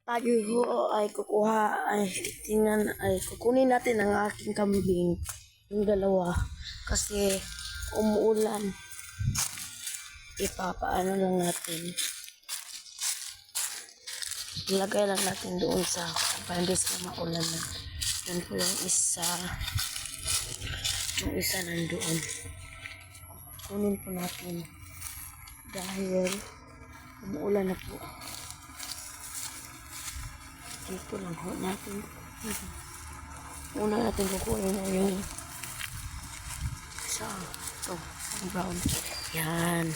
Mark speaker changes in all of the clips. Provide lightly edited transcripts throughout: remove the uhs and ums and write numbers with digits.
Speaker 1: Tayo ho kukunin natin ang aking kambing, yung dalawa, kasi umuulan. Ipapaano lang natin, ilagay lang natin doon sa para hindi sila maulan na. Yan po yung isa nandoon. Kunin po natin dahil umuulan na po. Dito lang ho natin. Una natin kukunin na yung brown. Yan.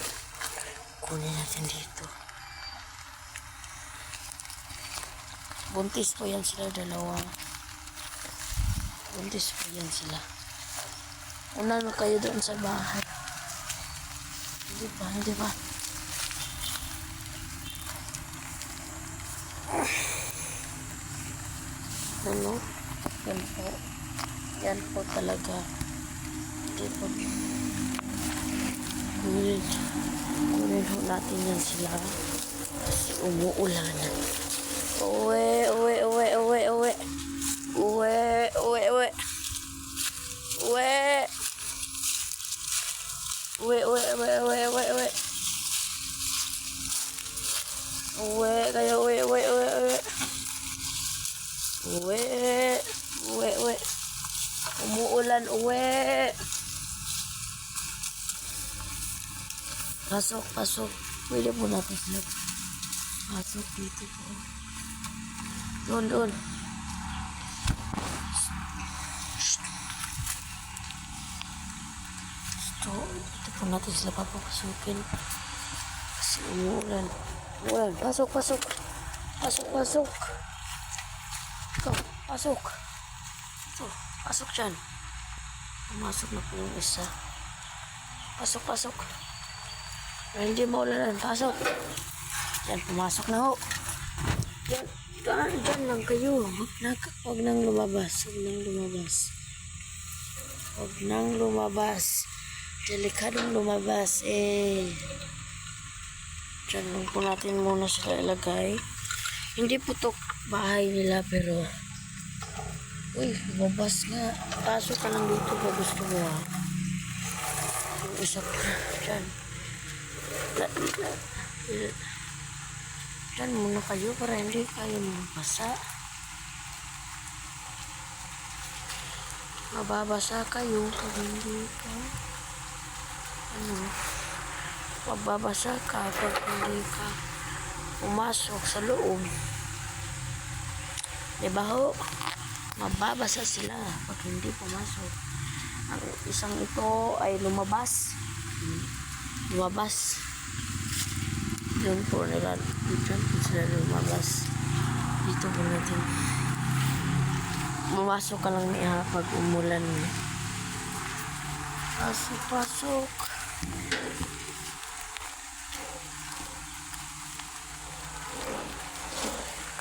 Speaker 1: Kunin natin dito. Buntis po yan sila dalawa. Buntis po yan sila. Una na kayo doon sa bahay. Hindi ba? Ano? Yan po talaga. Hindi po. Kunin ho natin yan sila. Kasi umuulan. Uwe. Umuulan, uwe. Pasok. Pwede po natin sila. Pasok dito po. Doon. Dito po natin sila papapasukin. Kasi umuulan. Pasok. Ikaw, pasok. Ito, pasok dyan. Pumasok na po yung isa. Pasok. Pero hindi maulanan. Pasok. Yan, pumasok na ho. Yan, dyan lang kayo. Huwag nang lumabas. Delikadong lumabas Dyan lang po natin muna sila ilagay. Hindi putok bahay nila pero lumabas nga. Pasok ka lang dito kung gusto mo Yung isa pa dyan. Dyan muna kayo para hindi kayo mabasa. Mababasa kayo pag hindi ka mababasa ka pag hindi ka pumasok sa loob. Diba ho? Mababasa sila pag hindi pumasok. Ang isang ito ay lumabas. Doon po nila. Dito sila lumabas. Dito po natin. Pumasok ka lang niya pag umulan. Pasok.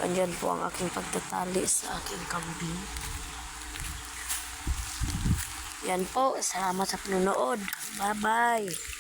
Speaker 1: Kanyan po ang aking pagtatali sa aking kambing. Yan po. Salamat sa panonood. Bye-bye.